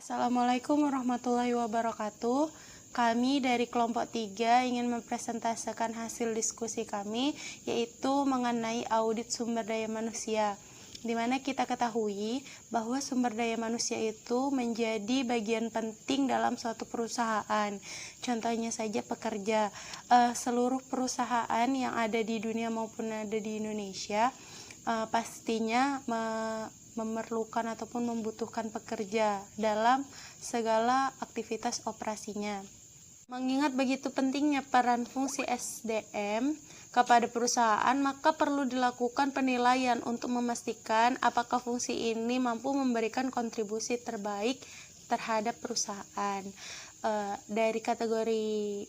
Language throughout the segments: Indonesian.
Assalamualaikum warahmatullahi wabarakatuh. Kami dari kelompok 3 ingin mempresentasikan hasil diskusi kami, yaitu mengenai audit sumber daya manusia, di mana kita ketahui bahwa sumber daya manusia itu menjadi bagian penting dalam suatu perusahaan. Contohnya saja pekerja. Seluruh perusahaan yang ada di dunia maupun ada di Indonesia pastinya memerlukan ataupun membutuhkan pekerja dalam segala aktivitas operasinya. Mengingat begitu pentingnya peran fungsi SDM kepada perusahaan, maka perlu dilakukan penilaian untuk memastikan apakah fungsi ini mampu memberikan kontribusi terbaik terhadap perusahaan. Dari kategori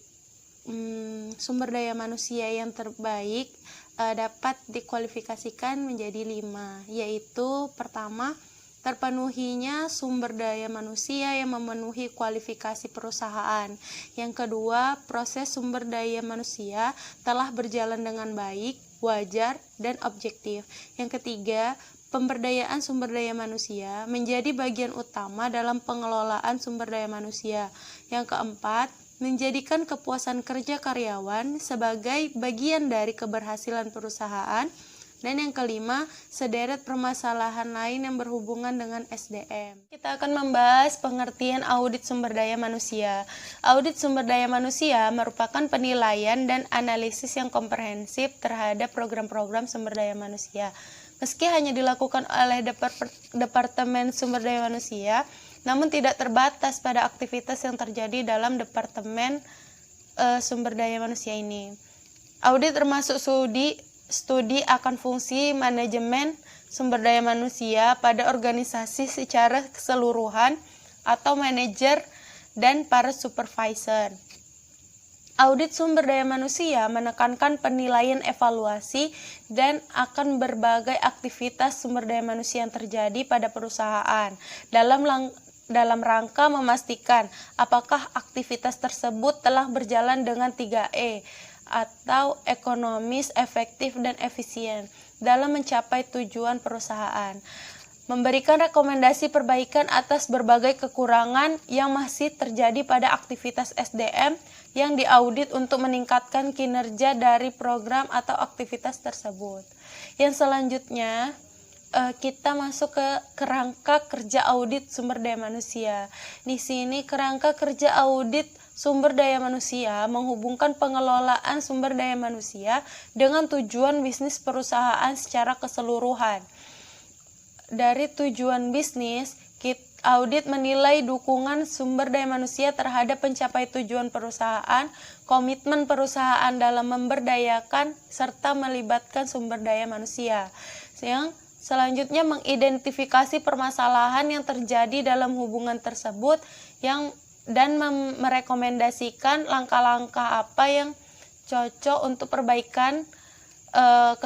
sumber daya manusia yang terbaik dapat dikualifikasikan menjadi 5, yaitu pertama, terpenuhinya sumber daya manusia yang memenuhi kualifikasi perusahaan. Yang kedua, proses sumber daya manusia telah berjalan dengan baik, wajar, dan objektif. Yang ketiga, pemberdayaan sumber daya manusia menjadi bagian utama dalam pengelolaan sumber daya manusia. Yang keempat, menjadikan kepuasan kerja karyawan sebagai bagian dari keberhasilan perusahaan. Dan yang kelima, sederet permasalahan lain yang berhubungan dengan SDM. Kita akan membahas pengertian audit sumber daya manusia. Audit sumber daya manusia merupakan penilaian dan analisis yang komprehensif terhadap program-program sumber daya manusia. Meski hanya dilakukan oleh Departemen Sumber Daya Manusia, namun tidak terbatas pada aktivitas yang terjadi dalam Departemen Sumber Daya Manusia ini. Audit termasuk studi akan fungsi manajemen sumber daya manusia pada organisasi secara keseluruhan atau manajer dan para supervisor. Audit sumber daya manusia menekankan penilaian evaluasi dan akan berbagai aktivitas sumber daya manusia yang terjadi pada perusahaan dalam rangka memastikan apakah aktivitas tersebut telah berjalan dengan 3E atau ekonomis, efektif, dan efisien dalam mencapai tujuan perusahaan. Memberikan rekomendasi perbaikan atas berbagai kekurangan yang masih terjadi pada aktivitas SDM yang diaudit untuk meningkatkan kinerja dari program atau aktivitas tersebut. Yang selanjutnya, kita masuk ke kerangka kerja audit sumber daya manusia. Di sini kerangka kerja audit sumber daya manusia menghubungkan pengelolaan sumber daya manusia dengan tujuan bisnis perusahaan secara keseluruhan. Dari tujuan bisnis, audit menilai dukungan sumber daya manusia terhadap pencapai tujuan perusahaan, komitmen perusahaan dalam memberdayakan serta melibatkan sumber daya manusia. Yang selanjutnya mengidentifikasi permasalahan yang terjadi dalam hubungan tersebut dan merekomendasikan langkah-langkah apa yang cocok untuk perbaikan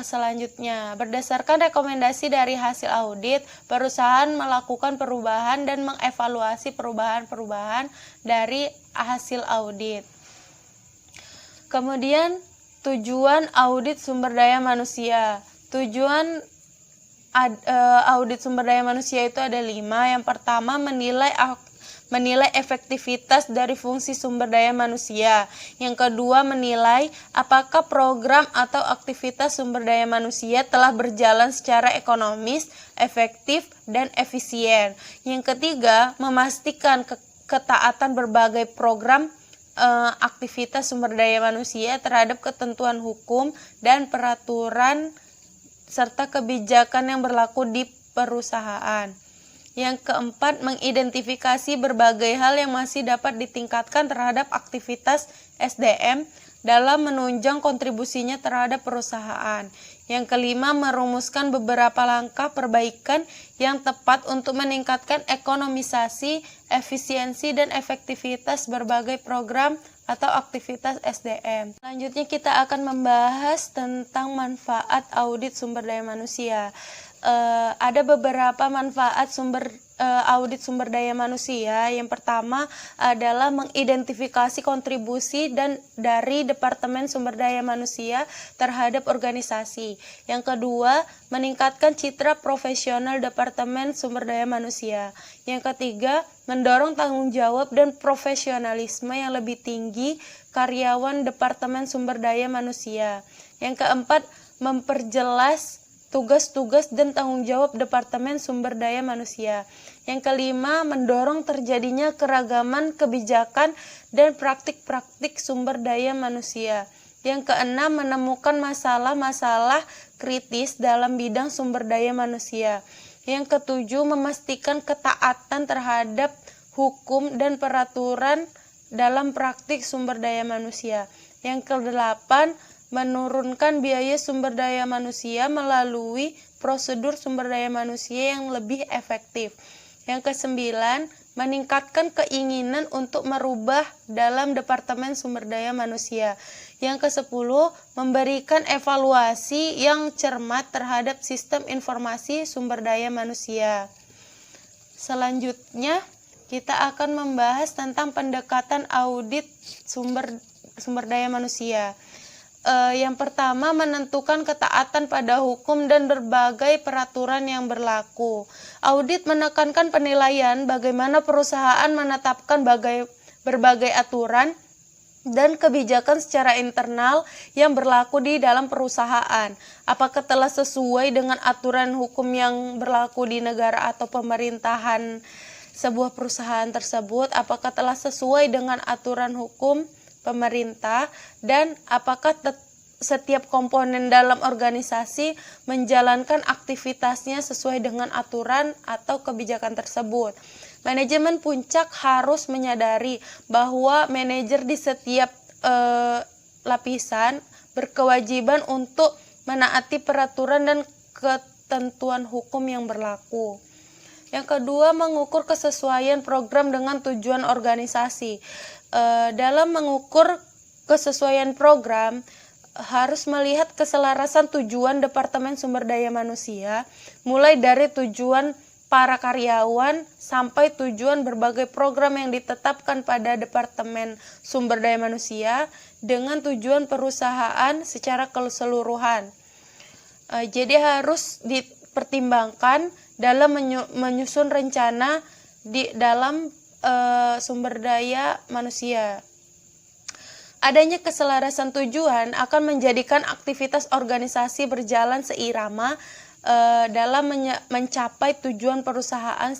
selanjutnya. Berdasarkan rekomendasi dari hasil audit, perusahaan melakukan perubahan dan mengevaluasi perubahan-perubahan dari hasil audit. Kemudian, tujuan audit sumber daya manusia. Tujuan audit sumber daya manusia itu ada 5. Yang pertama, menilai efektivitas dari fungsi sumber daya manusia. Yang kedua, menilai apakah program atau aktivitas sumber daya manusia telah berjalan secara ekonomis, efektif, dan efisien. Yang ketiga, memastikan ketaatan berbagai program aktivitas sumber daya manusia terhadap ketentuan hukum dan peraturan serta kebijakan yang berlaku di perusahaan. Yang keempat, mengidentifikasi berbagai hal yang masih dapat ditingkatkan terhadap aktivitas SDM dalam menunjang kontribusinya terhadap perusahaan. Yang kelima, merumuskan beberapa langkah perbaikan yang tepat untuk meningkatkan ekonomisasi, efisiensi, dan efektivitas berbagai program atau aktivitas SDM. Selanjutnya kita akan membahas tentang manfaat audit sumber daya manusia. ada beberapa manfaat audit sumber daya manusia. Yang pertama adalah mengidentifikasi kontribusi dari Departemen Sumber Daya Manusia terhadap organisasi. Yang kedua, meningkatkan citra profesional Departemen Sumber Daya Manusia. Yang ketiga, mendorong tanggung jawab dan profesionalisme yang lebih tinggi karyawan Departemen Sumber Daya Manusia. Yang keempat, memperjelas tugas-tugas dan tanggung jawab Departemen Sumber Daya Manusia. Yang kelima, mendorong terjadinya keragaman kebijakan dan praktik-praktik sumber daya manusia. Yang keenam, menemukan masalah-masalah kritis dalam bidang sumber daya manusia. Yang ketujuh, memastikan ketaatan terhadap hukum dan peraturan dalam praktik sumber daya manusia. Yang kedelapan, menurunkan biaya sumber daya manusia melalui prosedur sumber daya manusia yang lebih efektif. Yang kesembilan, meningkatkan keinginan untuk merubah dalam Departemen Sumber Daya Manusia. Yang kesepuluh, memberikan evaluasi yang cermat terhadap sistem informasi sumber daya manusia. Selanjutnya, kita akan membahas tentang pendekatan audit sumber daya manusia. Yang pertama, menentukan ketaatan pada hukum dan berbagai peraturan yang berlaku. Audit menekankan penilaian bagaimana perusahaan menetapkan berbagai aturan dan kebijakan secara internal yang berlaku di dalam perusahaan. Apakah telah sesuai dengan aturan hukum yang berlaku di negara atau pemerintahan sebuah perusahaan tersebut? Apakah telah sesuai dengan aturan hukum pemerintah, dan apakah setiap komponen dalam organisasi menjalankan aktivitasnya sesuai dengan aturan atau kebijakan tersebut. Manajemen puncak harus menyadari bahwa manajer di setiap lapisan berkewajiban untuk menaati peraturan dan ketentuan hukum yang berlaku. Yang kedua, mengukur kesesuaian program dengan tujuan organisasi. Dalam mengukur kesesuaian program, harus melihat keselarasan tujuan Departemen Sumber Daya Manusia, mulai dari tujuan para karyawan sampai tujuan berbagai program yang ditetapkan pada Departemen Sumber Daya Manusia dengan tujuan perusahaan secara keseluruhan. Jadi harus dipertimbangkan dalam menyusun rencana di dalam sumber daya manusia. Adanya keselarasan tujuan akan menjadikan aktivitas organisasi berjalan seirama dalam mencapai tujuan perusahaan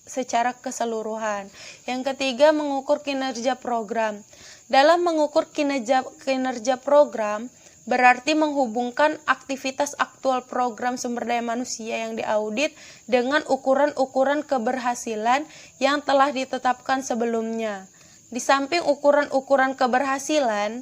secara keseluruhan. Yang ketiga, mengukur kinerja program. Dalam mengukur kinerja program, berarti menghubungkan aktivitas aktual program sumber daya manusia yang diaudit dengan ukuran-ukuran keberhasilan yang telah ditetapkan sebelumnya. Di samping ukuran-ukuran keberhasilan,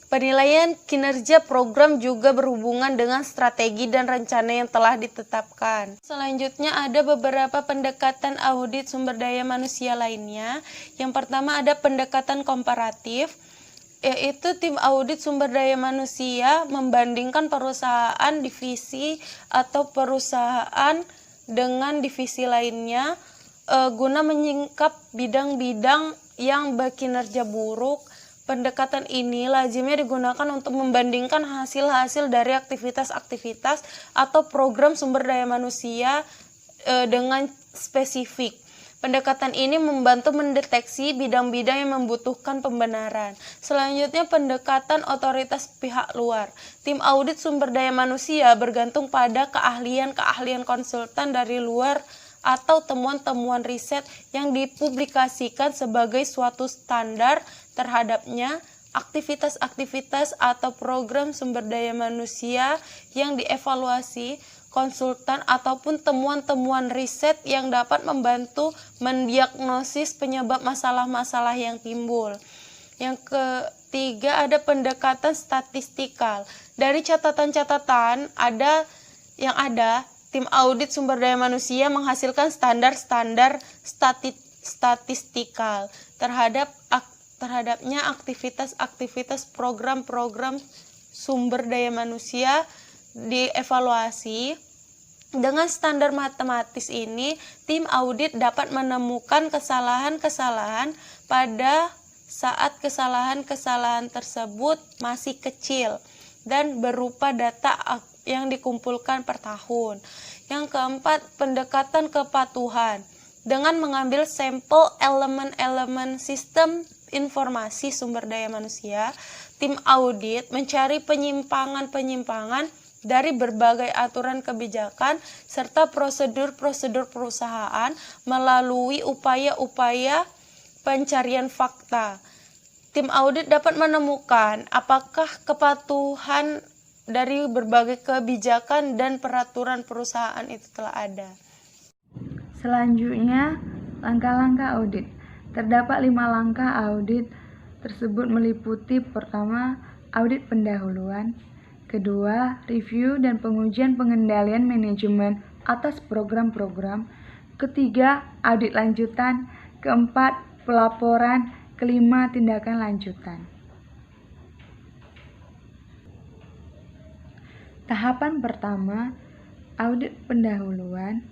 penilaian kinerja program juga berhubungan dengan strategi dan rencana yang telah ditetapkan. Selanjutnya ada beberapa pendekatan audit sumber daya manusia lainnya. Yang pertama ada pendekatan komparatif, yaitu tim audit sumber daya manusia membandingkan perusahaan divisi atau perusahaan dengan divisi lainnya guna menyingkap bidang-bidang yang berkinerja buruk. Pendekatan ini lazimnya digunakan untuk membandingkan hasil-hasil dari aktivitas-aktivitas atau program sumber daya manusia dengan spesifik. Pendekatan ini membantu mendeteksi bidang-bidang yang membutuhkan pembenaran. Selanjutnya, pendekatan otoritas pihak luar. Tim audit sumber daya manusia bergantung pada keahlian-keahlian konsultan dari luar atau temuan-temuan riset yang dipublikasikan sebagai suatu standar terhadapnya. Aktivitas-aktivitas atau program sumber daya manusia yang dievaluasi konsultan ataupun temuan-temuan riset yang dapat membantu mendiagnosis penyebab masalah-masalah yang timbul. Yang ketiga ada pendekatan statistikal. Dari catatan-catatan yang ada, tim audit sumber daya manusia menghasilkan standar-standar statistikal terhadapnya aktivitas-aktivitas program-program sumber daya manusia dievaluasi Dengan standar matematis ini, tim audit dapat menemukan kesalahan-kesalahan pada saat kesalahan-kesalahan tersebut masih kecil dan berupa data yang dikumpulkan per tahun. Yang keempat, pendekatan kepatuhan. Dengan mengambil sampel elemen-elemen sistem informasi sumber daya manusia, tim audit mencari penyimpangan-penyimpangan dari berbagai aturan kebijakan serta prosedur-prosedur perusahaan melalui upaya-upaya pencarian fakta. Tim audit dapat menemukan apakah kepatuhan dari berbagai kebijakan dan peraturan perusahaan itu telah ada. Selanjutnya, langkah-langkah audit. Terdapat 5 langkah audit tersebut meliputi: pertama, audit pendahuluan; kedua, review dan pengujian pengendalian manajemen atas program-program; ketiga, audit lanjutan; keempat, pelaporan; kelima, tindakan lanjutan. Tahapan pertama, audit pendahuluan.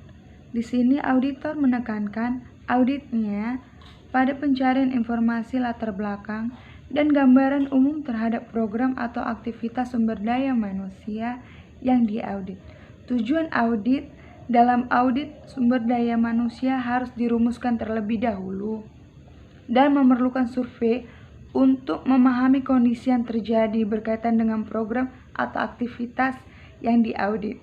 Di sini auditor menekankan auditnya pada pencarian informasi latar belakang dan gambaran umum terhadap program atau aktivitas sumber daya manusia yang diaudit. Tujuan audit dalam audit sumber daya manusia harus dirumuskan terlebih dahulu dan memerlukan survei untuk memahami kondisi yang terjadi berkaitan dengan program atau aktivitas yang diaudit.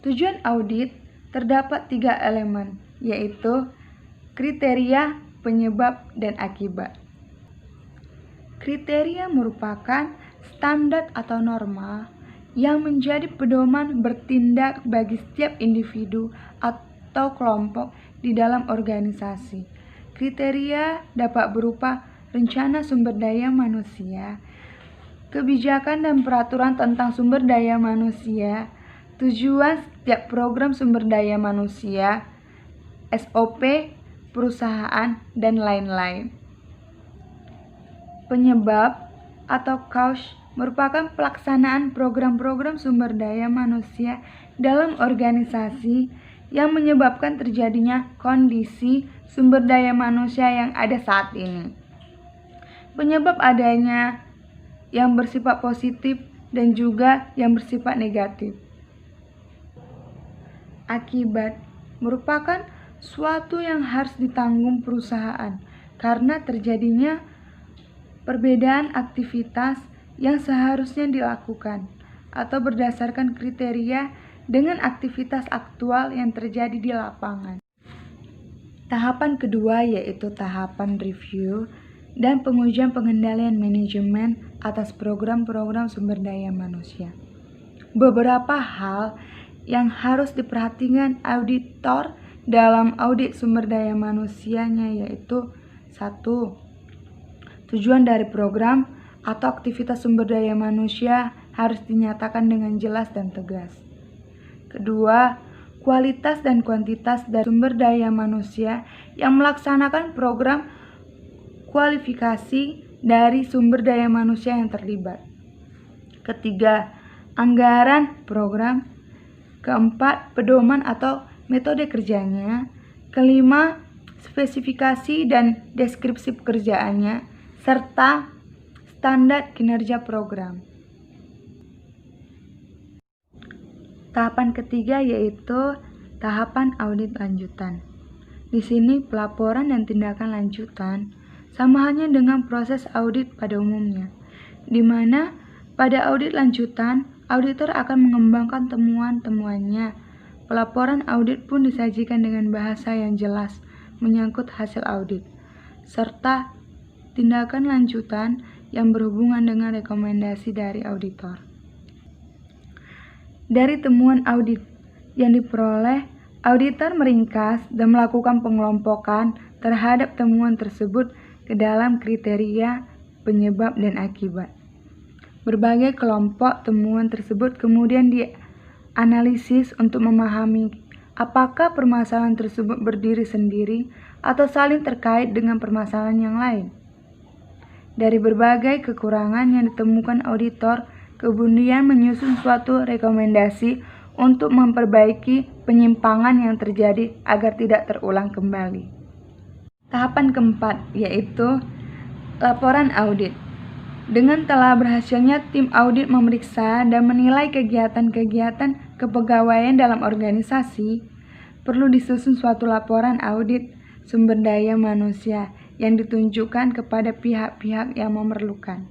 Tujuan audit terdapat 3 elemen, yaitu kriteria, penyebab, dan akibat. Kriteria merupakan standar atau norma yang menjadi pedoman bertindak bagi setiap individu atau kelompok di dalam organisasi. Kriteria dapat berupa rencana sumber daya manusia, kebijakan dan peraturan tentang sumber daya manusia, tujuan setiap program sumber daya manusia, SOP, perusahaan, dan lain-lain. Penyebab atau cause merupakan pelaksanaan program-program sumber daya manusia dalam organisasi yang menyebabkan terjadinya kondisi sumber daya manusia yang ada saat ini. Penyebab adanya yang bersifat positif dan juga yang bersifat negatif. Akibat merupakan suatu yang harus ditanggung perusahaan karena terjadinya perbedaan aktivitas yang seharusnya dilakukan atau berdasarkan kriteria dengan aktivitas aktual yang terjadi di lapangan. Tahapan kedua yaitu tahapan review dan pengujian pengendalian manajemen atas program-program sumber daya manusia. Beberapa hal yang harus diperhatikan auditor dalam audit sumber daya manusianya yaitu: 1. Tujuan dari program atau aktivitas sumber daya manusia harus dinyatakan dengan jelas dan tegas. Kedua, kualitas dan kuantitas dari sumber daya manusia yang melaksanakan program, kualifikasi dari sumber daya manusia yang terlibat. Ketiga, anggaran program. Keempat, pedoman atau metode kerjanya. Kelima, spesifikasi dan deskripsi pekerjaannya, serta standar kinerja program. Tahapan ketiga yaitu tahapan audit lanjutan. Di sini pelaporan dan tindakan lanjutan sama halnya dengan proses audit pada umumnya, di mana pada audit lanjutan, auditor akan mengembangkan temuan-temuannya. Pelaporan audit pun disajikan dengan bahasa yang jelas menyangkut hasil audit, serta tindakan lanjutan yang berhubungan dengan rekomendasi dari auditor. Dari temuan audit yang diperoleh, auditor meringkas dan melakukan pengelompokan terhadap temuan tersebut ke dalam kriteria, penyebab, dan akibat. Berbagai kelompok temuan tersebut kemudian dianalisis untuk memahami apakah permasalahan tersebut berdiri sendiri atau saling terkait dengan permasalahan yang lain. Dari berbagai kekurangan yang ditemukan auditor, kemudian menyusun suatu rekomendasi untuk memperbaiki penyimpangan yang terjadi agar tidak terulang kembali. Tahapan keempat yaitu laporan audit. Dengan telah berhasilnya tim audit memeriksa dan menilai kegiatan-kegiatan kepegawaian dalam organisasi, perlu disusun suatu laporan audit sumber daya manusia yang ditunjukkan kepada pihak-pihak yang memerlukan.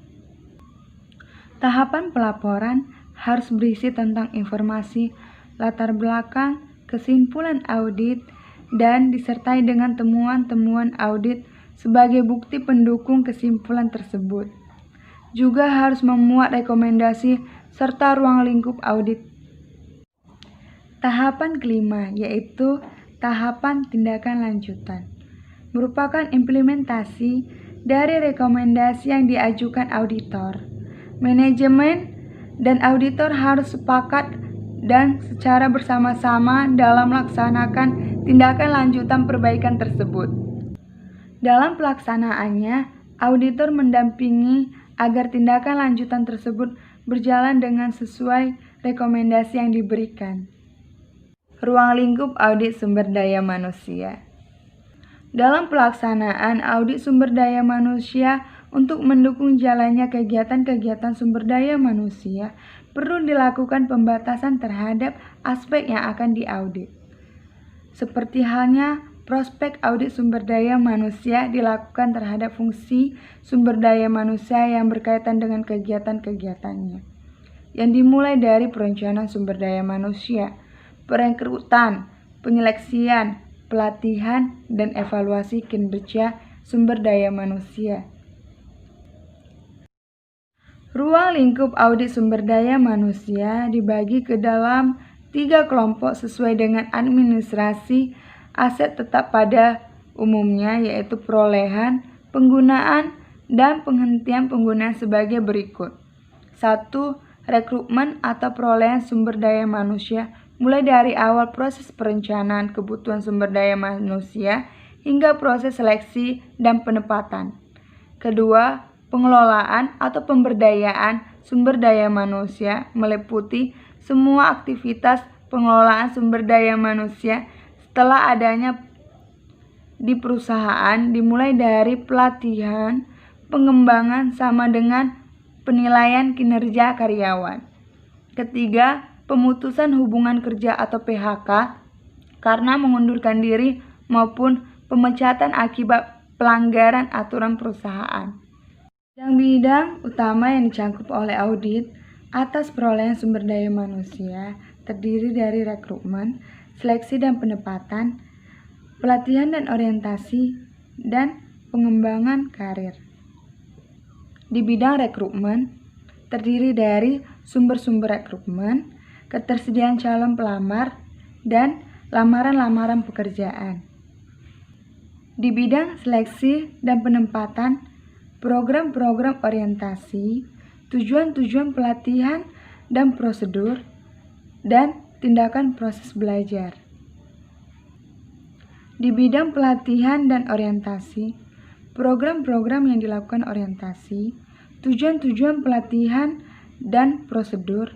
Tahapan pelaporan harus berisi tentang informasi, latar belakang, kesimpulan audit, dan disertai dengan temuan-temuan audit sebagai bukti pendukung kesimpulan tersebut. Juga harus memuat rekomendasi serta ruang lingkup audit. Tahapan kelima yaitu tahapan tindakan lanjutan, merupakan implementasi dari rekomendasi yang diajukan auditor. Manajemen dan auditor harus sepakat dan secara bersama-sama dalam melaksanakan tindakan lanjutan perbaikan tersebut. Dalam pelaksanaannya, auditor mendampingi agar tindakan lanjutan tersebut berjalan dengan sesuai rekomendasi yang diberikan. Ruang lingkup audit sumber daya manusia. Dalam pelaksanaan audit sumber daya manusia untuk mendukung jalannya kegiatan-kegiatan sumber daya manusia, perlu dilakukan pembatasan terhadap aspek yang akan diaudit. Seperti halnya prospek audit sumber daya manusia dilakukan terhadap fungsi sumber daya manusia yang berkaitan dengan kegiatan-kegiatannya, yang dimulai dari perencanaan sumber daya manusia, perekrutan, penyeleksian, pelatihan, dan evaluasi kinerja sumber daya manusia. Ruang lingkup audit sumber daya manusia dibagi ke dalam 3 kelompok sesuai dengan administrasi aset tetap pada umumnya, yaitu perolehan, penggunaan, dan penghentian penggunaan sebagai berikut. 1. Rekrutmen atau perolehan sumber daya manusia mulai dari awal proses perencanaan kebutuhan sumber daya manusia hingga proses seleksi dan penempatan. Kedua, pengelolaan atau pemberdayaan sumber daya manusia meliputi semua aktivitas pengelolaan sumber daya manusia setelah adanya di perusahaan, dimulai dari pelatihan, pengembangan sama dengan penilaian kinerja karyawan. Ketiga, pemutusan hubungan kerja atau PHK karena mengundurkan diri maupun pemecatan akibat pelanggaran aturan perusahaan. Bidang-bidang utama yang dicangkup oleh audit atas perolehan sumber daya manusia terdiri dari rekrutmen, seleksi dan penempatan, pelatihan dan orientasi, dan pengembangan karir. Di bidang rekrutmen, terdiri dari sumber-sumber rekrutmen, ketersediaan calon pelamar, dan lamaran-lamaran pekerjaan. Di bidang seleksi dan penempatan, program-program orientasi, tujuan-tujuan pelatihan dan prosedur, dan tindakan proses belajar. Di bidang pelatihan dan orientasi, program-program yang dilakukan orientasi, tujuan-tujuan pelatihan dan prosedur,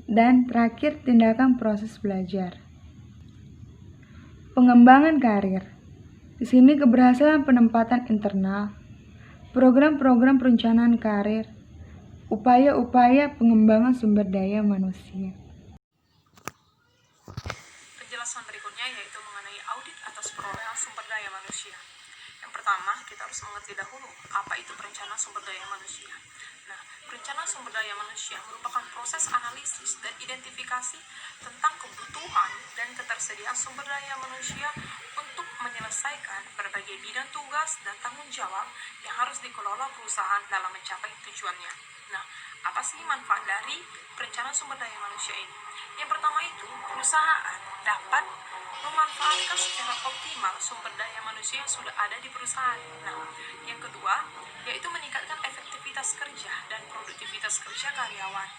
dan terakhir tindakan proses belajar. Pengembangan karir. Di sini keberhasilan penempatan internal, program-program perencanaan karir, upaya-upaya pengembangan sumber daya manusia. Penjelasan berikutnya yaitu mengenai audit atas perolehan sumber daya manusia. Yang pertama, kita harus mengerti dahulu apa itu perencanaan sumber daya manusia. Nah, perencanaan sumber daya manusia merupakan proses analisis dan identifikasi tentang kebutuhan dan ketersediaan sumber daya manusia untuk menyelesaikan berbagai bidang tugas dan tanggung jawab yang harus dikelola perusahaan dalam mencapai tujuannya. Nah, apa sih manfaat dari perencanaan sumber daya manusia ini? Yang pertama itu, perusahaan dapat memanfaatkan secara optimal sumber daya manusia yang sudah ada di perusahaan. Nah, yang kedua, yaitu meningkatkan efektivitas kerja dan produktivitas kerja karyawan.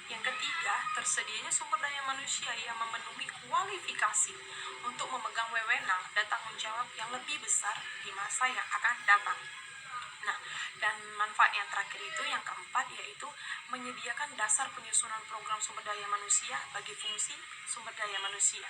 Yang ketiga, tersedianya sumber daya manusia yang memenuhi kualifikasi untuk memegang wewenang dan tanggung jawab yang lebih besar di masa yang akan datang. Nah, dan manfaat yang terakhir itu, yang keempat, yaitu menyediakan dasar penyusunan program sumber daya manusia bagi fungsi sumber daya manusia.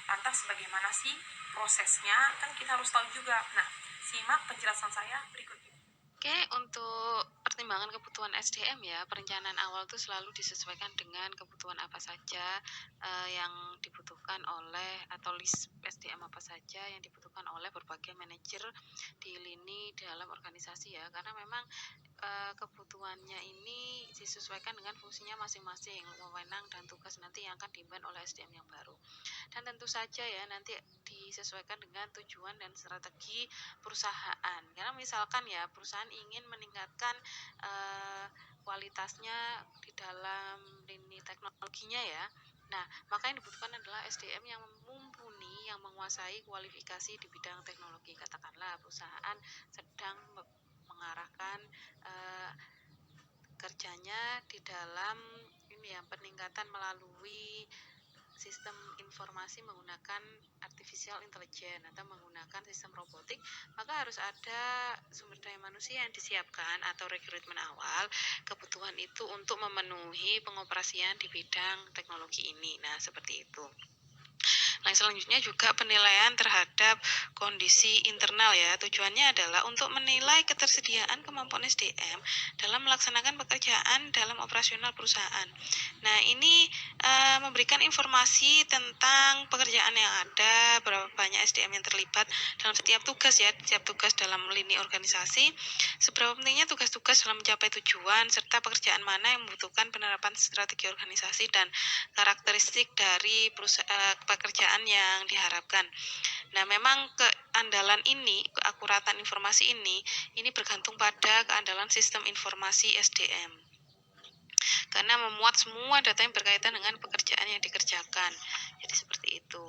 Lantas bagaimana sih prosesnya? Kan kita harus tahu juga. Nah, simak penjelasan saya berikut ini. Oke, untuk pertimbangan kebutuhan SDM ya, perencanaan awal itu selalu disesuaikan dengan kebutuhan apa saja yang dibutuhkan oleh, atau list SDM apa saja yang dibutuhkan oleh berbagai manajer di lini dalam organisasi ya, karena memang kebutuhannya ini disesuaikan dengan fungsinya masing-masing, wewenang dan tugas nanti yang akan diemban oleh SDM yang baru. Dan tentu saja ya nanti disesuaikan dengan tujuan dan strategi perusahaan. Karena misalkan ya perusahaan ingin meningkatkan kualitasnya di dalam lini teknologinya ya. Nah, maka yang dibutuhkan adalah SDM yang mumpuni, yang menguasai kualifikasi di bidang teknologi. Katakanlah perusahaan sedang mengarahkan kerjanya di dalam ini ya, peningkatan melalui sistem informasi menggunakan artificial intelligence atau menggunakan sistem robotik, maka harus ada sumber daya manusia yang disiapkan atau rekrutmen awal kebutuhan itu untuk memenuhi pengoperasian di bidang teknologi ini. Nah, seperti itu. Nah, selanjutnya juga penilaian terhadap kondisi internal ya. Tujuannya adalah untuk menilai ketersediaan kemampuan SDM dalam melaksanakan pekerjaan dalam operasional perusahaan. Nah, ini memberikan informasi tentang pekerjaan yang ada, berapa banyak SDM yang terlibat dalam setiap tugas ya, setiap tugas dalam lini organisasi, seberapa pentingnya tugas-tugas dalam mencapai tujuan, serta pekerjaan mana yang membutuhkan penerapan strategi organisasi dan karakteristik dari pekerjaan yang diharapkan. Nah, memang keandalan ini, keakuratan informasi ini bergantung pada keandalan sistem informasi SDM. Karena memuat semua data yang berkaitan dengan pekerjaan yang dikerjakan. Jadi seperti itu.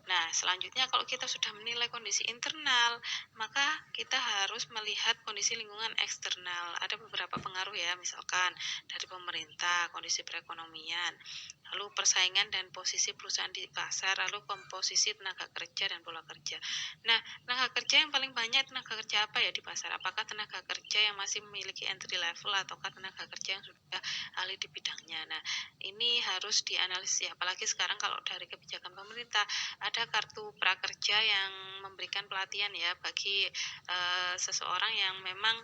Nah, selanjutnya kalau kita sudah menilai kondisi internal, maka kita harus melihat kondisi lingkungan eksternal. Ada beberapa pengaruh ya, misalkan dari pemerintah, kondisi perekonomian, lalu persaingan dan posisi perusahaan di pasar, lalu komposisi tenaga kerja dan pola kerja. Nah, tenaga kerja yang paling banyak tenaga kerja apa ya di pasar? Apakah tenaga kerja yang masih memiliki entry level ataukah tenaga kerja yang sudah ahli di bidangnya? Nah, ini harus dianalisis, apalagi sekarang kalau dari kebijakan pemerintah ada kartu prakerja yang memberikan pelatihan ya bagi seseorang yang memang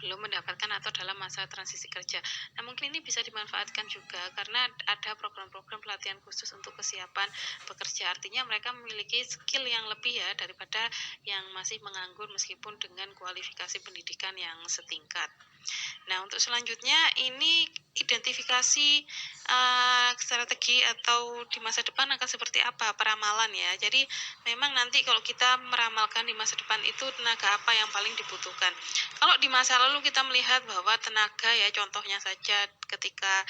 belum mendapatkan atau dalam masa transisi kerja. Nah, mungkin ini bisa dimanfaatkan juga karena ada program-program pelatihan khusus untuk kesiapan bekerja. Artinya mereka memiliki skill yang lebih ya daripada yang masih menganggur meskipun dengan kualifikasi pendidikan yang setingkat. Nah, untuk selanjutnya ini identifikasi strategi atau di masa depan akan seperti apa, peramalan ya. Jadi memang nanti kalau kita meramalkan di masa depan itu tenaga apa yang paling dibutuhkan. Kalau di masa lalu kita melihat bahwa tenaga ya, contohnya saja ketika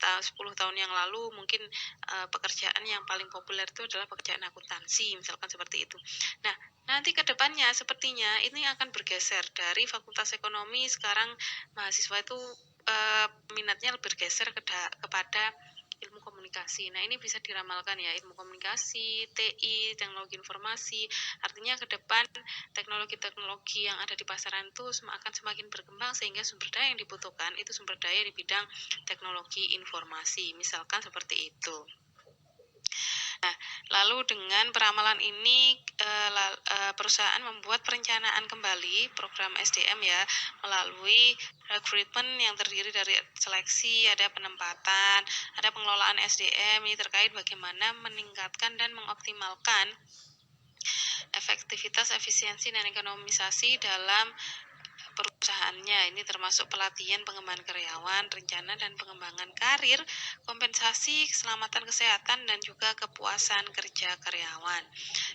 10 tahun yang lalu mungkin pekerjaan yang paling populer itu adalah pekerjaan akuntansi, misalkan seperti itu. Nah, nanti ke depannya sepertinya ini akan bergeser dari fakultas ekonomi, sekarang mahasiswa itu minatnya bergeser kepada ilmu komunikasi. Nah, ini bisa diramalkan ya, ilmu komunikasi, TI, teknologi informasi. Artinya ke depan teknologi-teknologi yang ada di pasaran itu akan semakin berkembang sehingga sumber daya yang dibutuhkan itu sumber daya di bidang teknologi informasi. Misalkan seperti itu. Nah, lalu dengan peramalan ini perusahaan membuat perencanaan kembali program SDM ya melalui rekrutmen yang terdiri dari seleksi, ada penempatan, ada pengelolaan SDM. Ini terkait bagaimana meningkatkan dan mengoptimalkan efektivitas, efisiensi, dan ekonomisasi dalam perusahaannya. Ini termasuk pelatihan pengembangan karyawan, rencana dan pengembangan karir, kompensasi, keselamatan kesehatan, dan juga kepuasan kerja karyawan.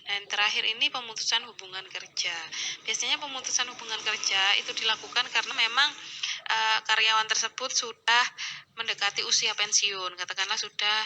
Dan terakhir ini pemutusan hubungan kerja. Biasanya pemutusan hubungan kerja itu dilakukan karena memang karyawan tersebut sudah mendekati usia pensiun, katakanlah sudah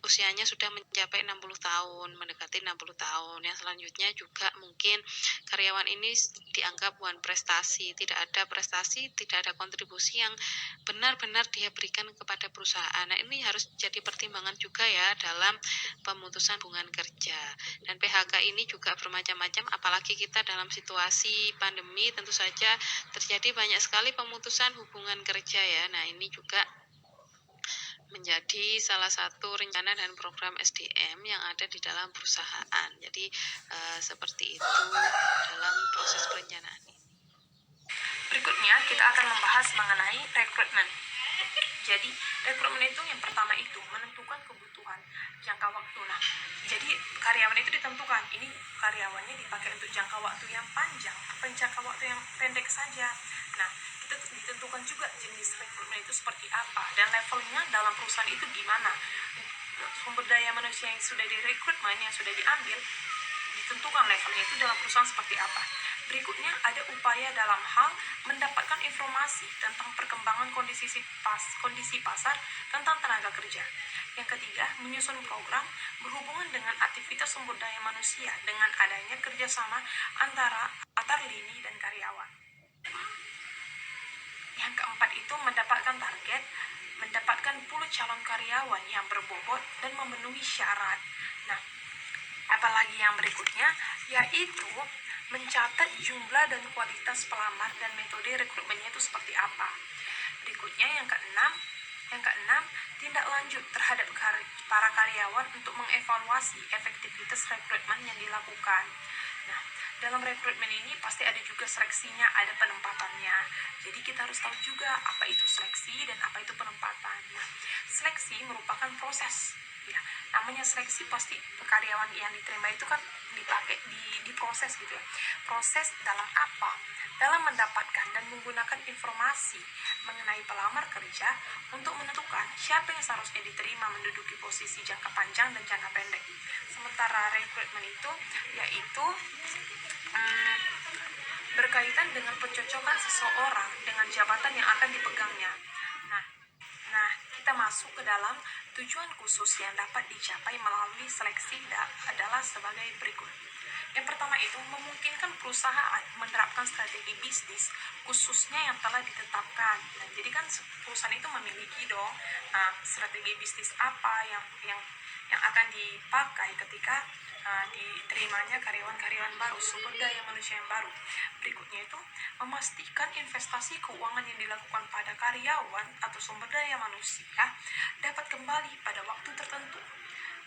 usianya sudah mencapai 60 tahun, mendekati 60 tahun. Yang selanjutnya juga mungkin karyawan ini dianggap one prestasi, tidak ada prestasi, tidak ada kontribusi yang benar-benar dia berikan kepada perusahaan. Nah, ini harus jadi pertimbangan juga ya dalam pemutusan hubungan kerja. Dan PHK ini juga bermacam-macam, apalagi kita dalam situasi pandemi tentu saja terjadi banyak sekali pemutusan hubungan kerja ya. Nah, ini juga menjadi salah satu rencana dan program SDM yang ada di dalam perusahaan. Jadi seperti itu dalam proses perencanaan ini. Berikutnya kita akan membahas mengenai rekrutmen. Jadi rekrutmen itu yang pertama itu menentukan kebutuhan jangka waktu. Nah, jadi karyawan itu ditentukan ini karyawannya dipakai untuk jangka waktu yang panjang, apa jangka waktu yang pendek saja. Nah, kita ditentukan juga jenis rekrutmen itu seperti apa dan levelnya dalam perusahaan itu gimana. Sumber daya manusia yang sudah direkrutmen, yang sudah diambil, ditentukan levelnya itu dalam perusahaan seperti apa. Berikutnya ada upaya dalam hal mendapatkan informasi tentang perkembangan kondisi pasar tentang tenaga kerja. Yang ketiga, menyusun program berhubungan dengan aktivitas sumber daya manusia dengan adanya kerjasama antara antar lini dan karyawan. Yang keempat itu mendapatkan target, mendapatkan pool calon karyawan yang berbobot dan memenuhi syarat. Nah, apalagi yang berikutnya yaitu mencatat jumlah dan kualitas pelamar dan metode rekrutmennya itu seperti apa. Berikutnya yang keenam, tindak lanjut terhadap para karyawan untuk mengevaluasi efektivitas rekrutmen yang dilakukan. Nah, dalam rekrutmen ini pasti ada juga seleksinya, ada penempatannya. Jadi kita harus tahu juga apa itu seleksi dan apa itu penempatan. Nah, seleksi merupakan proses. Ya, namanya seleksi pasti karyawan yang diterima itu kan diproses gitu ya. Proses dalam apa? Dalam mendapatkan dan menggunakan informasi mengenai pelamar kerja untuk menentukan siapa yang seharusnya diterima menduduki posisi jangka panjang dan jangka pendek. Sementara rekrutmen itu yaitu berkaitan dengan pencocokan seseorang dengan jabatan yang akan dipegangnya. Nah, kita masuk ke dalam tujuan khusus yang dapat dicapai melalui seleksi adalah sebagai berikut. Yang pertama itu memungkinkan perusahaan menerapkan strategi bisnis khususnya yang telah ditetapkan. Nah, jadi kan perusahaan itu memiliki dong strategi bisnis apa yang akan dipakai ketika diterimanya karyawan-karyawan baru, sumber daya manusia yang baru. Berikutnya itu memastikan investasi keuangan yang dilakukan pada karyawan atau sumber daya manusia dapat kembali pada waktu tertentu.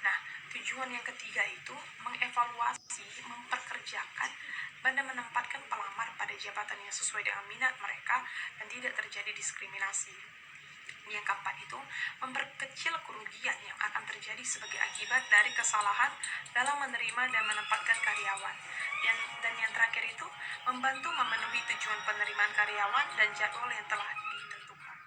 Nah, tujuan yang ketiga itu mengevaluasi, memperkerjakan, dan menempatkan pelamar pada jabatan yang sesuai dengan minat mereka dan tidak terjadi diskriminasi. Yang keempat itu memperkecil kerugian yang akan terjadi sebagai akibat dari kesalahan dalam menerima dan menempatkan karyawan. Dan yang terakhir itu membantu memenuhi tujuan penerimaan karyawan dan jadwal yang telah ditentukan.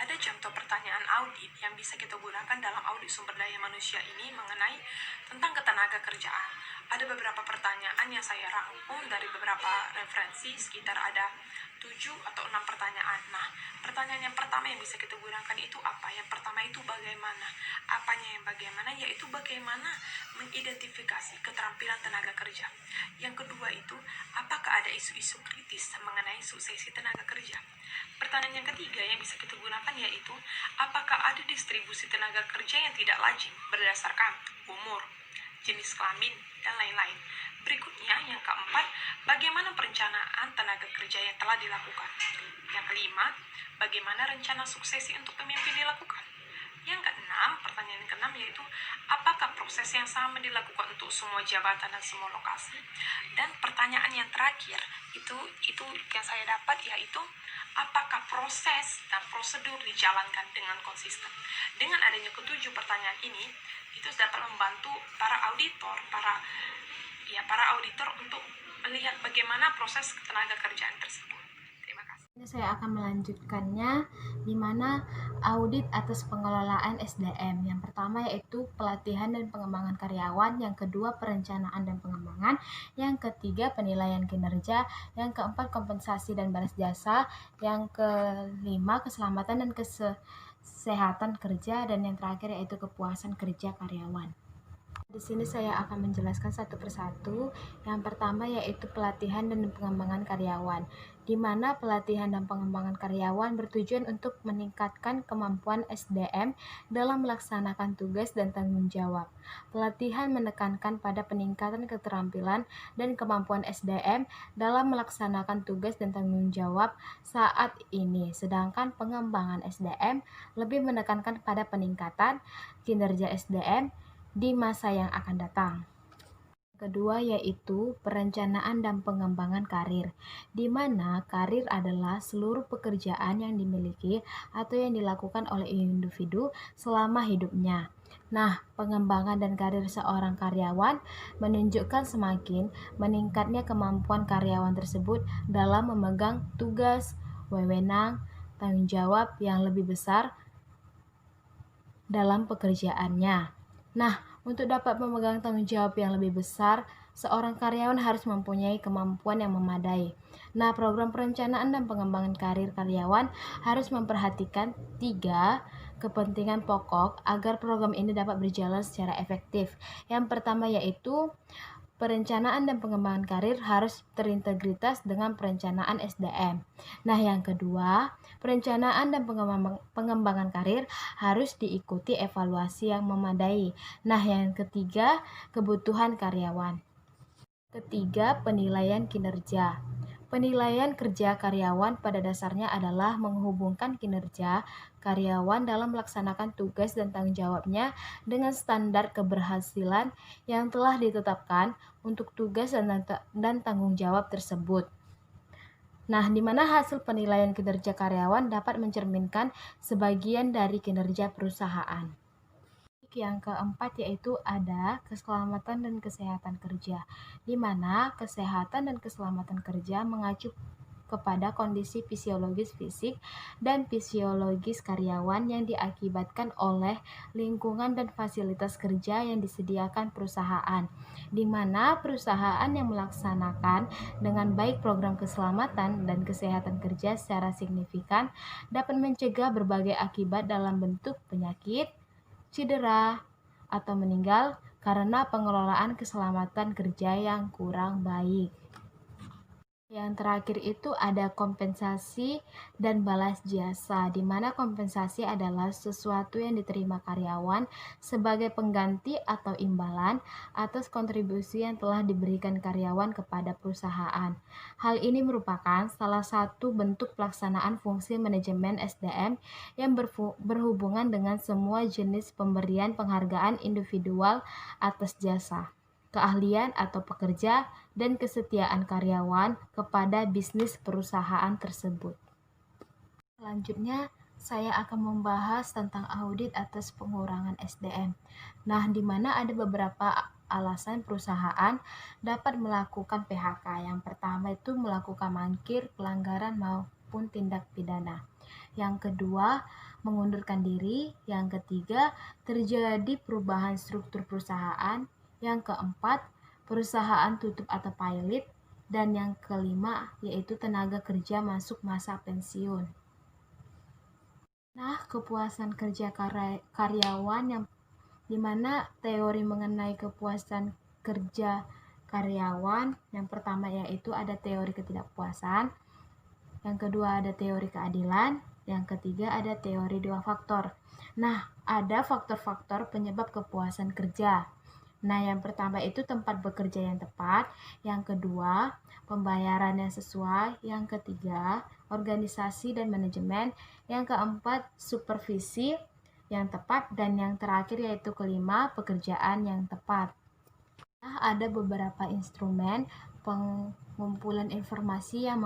Ada contoh pertanyaan audit yang bisa kita gunakan dalam audit sumber daya manusia ini mengenai tentang ketenaga kerjaan. Ada beberapa pertanyaan yang saya rangkum dari beberapa referensi, sekitar ada 7 atau 6 pertanyaan. Nah, pertanyaan yang pertama yang bisa kita gunakan itu apa? Yang pertama itu bagaimana? Apanya yang bagaimana? Yaitu bagaimana mengidentifikasi keterampilan tenaga kerja. Yang kedua itu, apakah ada isu-isu kritis mengenai suksesi tenaga kerja? Pertanyaan yang ketiga yang bisa kita gunakan yaitu, apakah ada distribusi tenaga kerja yang tidak lazim berdasarkan umur, jenis kelamin, dan lain-lain. Berikutnya, yang keempat, bagaimana perencanaan tenaga kerja yang telah dilakukan. Yang kelima, bagaimana rencana suksesi untuk pemimpin dilakukan. Yang keenam, pertanyaan yang keenam yaitu, apakah proses yang sama dilakukan untuk semua jabatan dan semua lokasi. Dan pertanyaan yang terakhir, itu yang saya dapat yaitu, apakah proses dan prosedur dijalankan dengan konsisten. Dengan adanya ketujuh pertanyaan ini, itu dapat membantu para auditor untuk melihat bagaimana proses tenaga kerjaan tersebut. Terima kasih. Saya akan melanjutkannya di mana audit atas pengelolaan SDM. Yang pertama yaitu pelatihan dan pengembangan karyawan, yang kedua perencanaan dan pengembangan, yang ketiga penilaian kinerja, yang keempat kompensasi dan balas jasa, yang kelima keselamatan dan kesehatan kerja, dan yang terakhir yaitu kepuasan kerja karyawan. Di sini saya akan menjelaskan satu persatu. Yang pertama yaitu pelatihan dan pengembangan karyawan, di mana pelatihan dan pengembangan karyawan bertujuan untuk meningkatkan kemampuan SDM dalam melaksanakan tugas dan tanggung jawab. Pelatihan menekankan pada peningkatan keterampilan dan kemampuan SDM dalam melaksanakan tugas dan tanggung jawab saat ini, sedangkan pengembangan SDM lebih menekankan pada peningkatan kinerja SDM di masa yang akan datang. Kedua yaitu perencanaan dan pengembangan karir, di mana karir adalah seluruh pekerjaan yang dimiliki atau yang dilakukan oleh individu selama hidupnya. Nah, pengembangan dan karir seorang karyawan menunjukkan semakin meningkatnya kemampuan karyawan tersebut dalam memegang tugas, wewenang, tanggung jawab yang lebih besar dalam pekerjaannya. Nah, untuk dapat memegang tanggung jawab yang lebih besar, seorang karyawan harus mempunyai kemampuan yang memadai. Nah, program perencanaan dan pengembangan karir karyawan harus memperhatikan 3 kepentingan pokok agar program ini dapat berjalan secara efektif. Yang pertama yaitu perencanaan dan pengembangan karir harus terintegritas dengan perencanaan SDM. Nah, yang kedua, perencanaan dan pengembangan karir harus diikuti evaluasi yang memadai. Nah, yang ketiga, kebutuhan karyawan. Ketiga, penilaian kinerja. Penilaian kerja karyawan pada dasarnya adalah menghubungkan kinerja karyawan dalam melaksanakan tugas dan tanggung jawabnya dengan standar keberhasilan yang telah ditetapkan untuk tugas dan tanggung jawab tersebut. Nah, di mana hasil penilaian kinerja karyawan dapat mencerminkan sebagian dari kinerja perusahaan. Yang keempat yaitu ada keselamatan dan kesehatan kerja, di mana kesehatan dan keselamatan kerja mengacu kepada kondisi fisiologis fisik dan fisiologis karyawan yang diakibatkan oleh lingkungan dan fasilitas kerja yang disediakan perusahaan, di mana perusahaan yang melaksanakan dengan baik program keselamatan dan kesehatan kerja secara signifikan dapat mencegah berbagai akibat dalam bentuk penyakit, cedera, atau meninggal karena pengelolaan keselamatan kerja yang kurang baik. Yang terakhir itu ada kompensasi dan balas jasa, di mana kompensasi adalah sesuatu yang diterima karyawan sebagai pengganti atau imbalan atas kontribusi yang telah diberikan karyawan kepada perusahaan. Hal ini merupakan salah satu bentuk pelaksanaan fungsi manajemen SDM yang berhubungan dengan semua jenis pemberian penghargaan individual atas jasa, keahlian atau pekerja, dan kesetiaan karyawan kepada bisnis perusahaan tersebut. Selanjutnya, saya akan membahas tentang audit atas pengurangan SDM. Nah, di mana ada beberapa alasan perusahaan dapat melakukan PHK. Yang pertama itu melakukan mangkir, pelanggaran maupun tindak pidana. Yang kedua, mengundurkan diri. Yang ketiga, terjadi perubahan struktur perusahaan. Yang keempat, perusahaan tutup atau pilot, dan yang kelima yaitu tenaga kerja masuk masa pensiun. Nah, kepuasan kerja karyawan yang dimana teori mengenai kepuasan kerja karyawan yang pertama yaitu ada teori ketidakpuasan, yang kedua ada teori keadilan, yang ketiga ada teori 2 faktor. Nah, ada faktor-faktor penyebab kepuasan kerja. Nah, yang pertama itu tempat bekerja yang tepat, yang kedua pembayaran yang sesuai, yang ketiga organisasi dan manajemen, yang keempat supervisi yang tepat, dan yang terakhir yaitu kelima pekerjaan yang tepat. Nah, ada beberapa instrumen pengumpulan informasi yang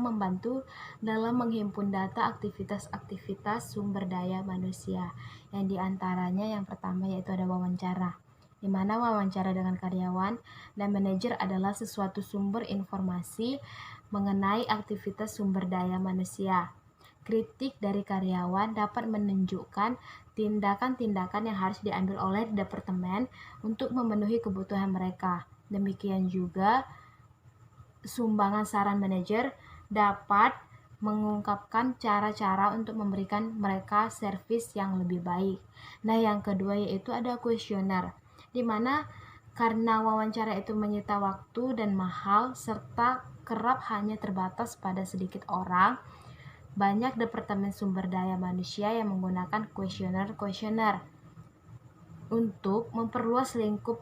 membantu dalam menghimpun data aktivitas-aktivitas sumber daya manusia, yang diantaranya yang pertama yaitu ada wawancara, di mana wawancara dengan karyawan dan manajer adalah sesuatu sumber informasi mengenai aktivitas sumber daya manusia. Kritik dari karyawan dapat menunjukkan tindakan-tindakan yang harus diambil oleh departemen untuk memenuhi kebutuhan mereka. Demikian juga sumbangan saran manajer dapat mengungkapkan cara-cara untuk memberikan mereka servis yang lebih baik. Nah, yang kedua yaitu ada kuesioner, di mana karena wawancara itu menyita waktu dan mahal serta kerap hanya terbatas pada sedikit orang, banyak departemen sumber daya manusia yang menggunakan kuesioner untuk memperluas lingkup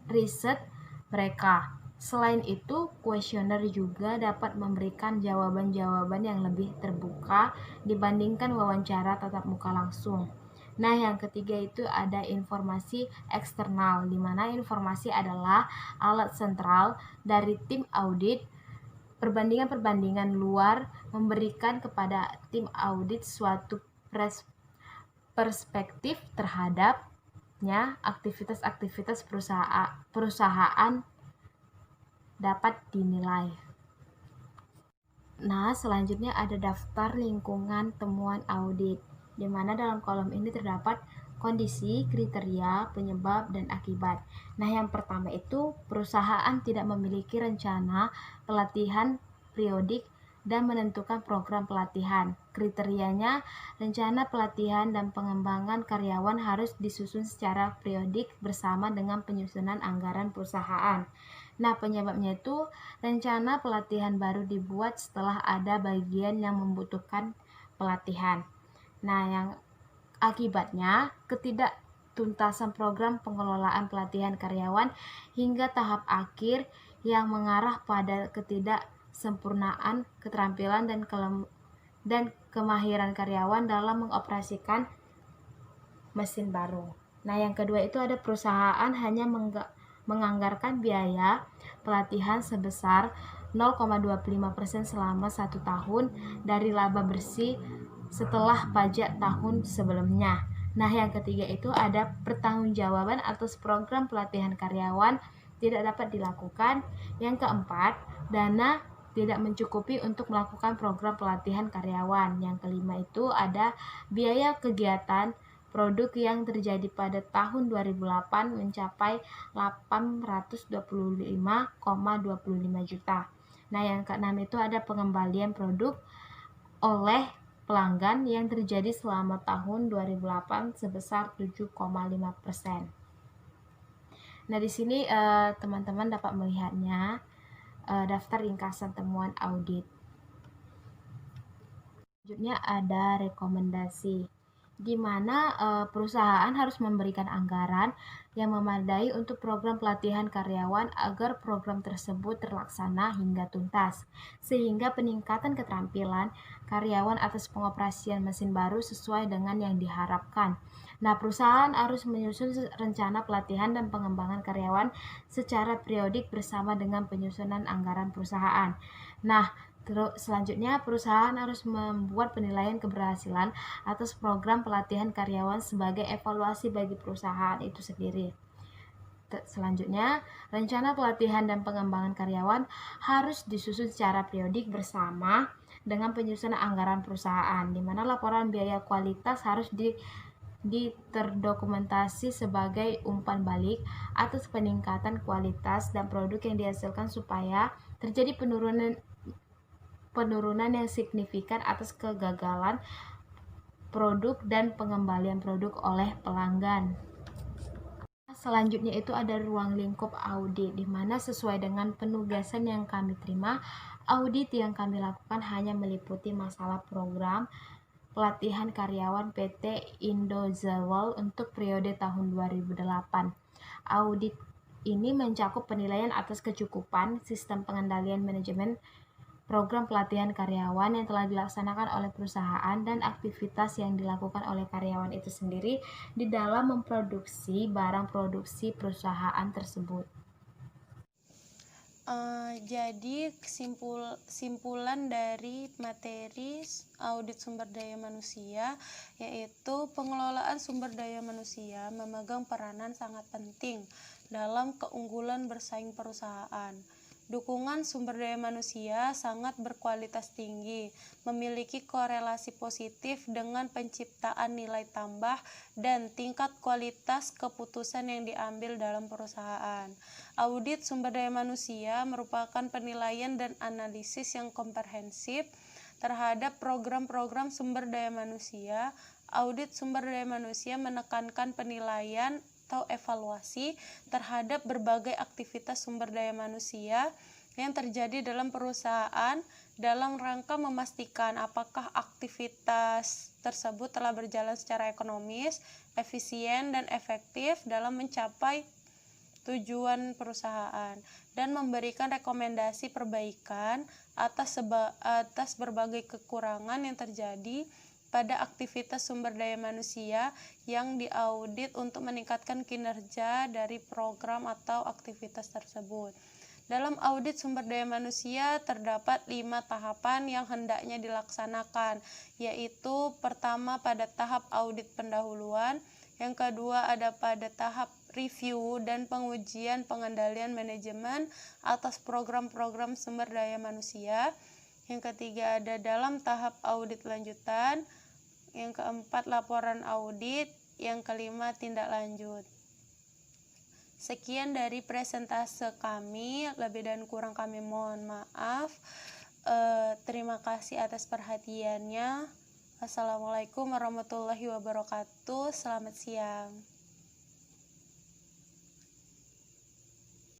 riset mereka. Selain itu, kuesioner juga dapat memberikan jawaban-jawaban yang lebih terbuka dibandingkan wawancara tatap muka langsung. Nah, yang ketiga itu ada informasi eksternal, di mana informasi adalah alat sentral dari tim audit. Perbandingan-perbandingan luar memberikan kepada tim audit suatu perspektif terhadapnya aktivitas-aktivitas perusahaan dapat dinilai. Nah, selanjutnya ada daftar lingkungan temuan audit, di mana dalam kolom ini terdapat kondisi, kriteria, penyebab, dan akibat. Nah, yang pertama itu perusahaan tidak memiliki rencana pelatihan periodik dan menentukan program pelatihan. Kriterianya, rencana pelatihan dan pengembangan karyawan harus disusun secara periodik bersama dengan penyusunan anggaran perusahaan. Nah, penyebabnya itu rencana pelatihan baru dibuat setelah ada bagian yang membutuhkan pelatihan. Nah, yang akibatnya ketidaktuntasan program pengelolaan pelatihan karyawan hingga tahap akhir yang mengarah pada ketidaksempurnaan keterampilan dan kemahiran karyawan dalam mengoperasikan mesin baru. Nah, yang kedua itu ada perusahaan hanya menganggarkan biaya pelatihan sebesar 0,25% selama 1 tahun dari laba bersih setelah pajak tahun sebelumnya. Nah, yang ketiga itu ada pertanggungjawaban atas program pelatihan karyawan tidak dapat dilakukan. Yang keempat, dana tidak mencukupi untuk melakukan program pelatihan karyawan. Yang kelima itu ada biaya kegiatan produk yang terjadi pada tahun 2008 mencapai 825,25 juta. Nah, yang keenam itu ada pengembalian produk oleh pelanggan yang terjadi selama tahun 2008 sebesar 7,5%. Nah, di sini teman-teman dapat melihatnya daftar ringkasan temuan audit. Selanjutnya ada rekomendasi, di mana perusahaan harus memberikan anggaran yang memadai untuk program pelatihan karyawan agar program tersebut terlaksana hingga tuntas, sehingga peningkatan keterampilan karyawan atas pengoperasian mesin baru sesuai dengan yang diharapkan. Nah, perusahaan harus menyusun rencana pelatihan dan pengembangan karyawan secara periodik bersama dengan penyusunan anggaran perusahaan. Nah, selanjutnya, perusahaan harus membuat penilaian keberhasilan atas program pelatihan karyawan sebagai evaluasi bagi perusahaan itu sendiri. Selanjutnya, rencana pelatihan dan pengembangan karyawan harus disusun secara periodik bersama dengan penyusunan anggaran perusahaan, di mana laporan biaya kualitas harus terdokumentasi sebagai umpan balik atas peningkatan kualitas dan produk yang dihasilkan supaya terjadi penurunan yang signifikan atas kegagalan produk dan pengembalian produk oleh pelanggan. Selanjutnya itu ada ruang lingkup audit, di mana sesuai dengan penugasan yang kami terima, audit yang kami lakukan hanya meliputi masalah program pelatihan karyawan PT Indozawal untuk periode tahun 2008. Audit ini mencakup penilaian atas kecukupan sistem pengendalian manajemen program pelatihan karyawan yang telah dilaksanakan oleh perusahaan dan aktivitas yang dilakukan oleh karyawan itu sendiri di dalam memproduksi barang produksi perusahaan tersebut. Jadi kesimpulan dari materi audit sumber daya manusia yaitu pengelolaan sumber daya manusia memegang peranan sangat penting dalam keunggulan bersaing perusahaan. Dukungan sumber daya manusia sangat berkualitas tinggi, memiliki korelasi positif dengan penciptaan nilai tambah dan tingkat kualitas keputusan yang diambil dalam perusahaan. Audit sumber daya manusia merupakan penilaian dan analisis yang komprehensif terhadap program-program sumber daya manusia. Audit sumber daya manusia menekankan penilaian atau evaluasi terhadap berbagai aktivitas sumber daya manusia yang terjadi dalam perusahaan dalam rangka memastikan apakah aktivitas tersebut telah berjalan secara ekonomis, efisien, dan efektif dalam mencapai tujuan perusahaan, dan memberikan rekomendasi perbaikan atas berbagai kekurangan yang terjadi pada aktivitas sumber daya manusia yang diaudit untuk meningkatkan kinerja dari program atau aktivitas tersebut. Dalam audit sumber daya manusia terdapat 5 tahapan yang hendaknya dilaksanakan, yaitu pertama pada tahap audit pendahuluan, yang kedua ada pada tahap review dan pengujian pengendalian manajemen atas program-program sumber daya manusia, yang ketiga ada dalam tahap audit lanjutan, yang keempat laporan audit, yang kelima tindak lanjut. Sekian dari presentase kami, lebih dan kurang kami mohon maaf. Terima kasih atas perhatiannya. Assalamualaikum warahmatullahi wabarakatuh. Selamat siang.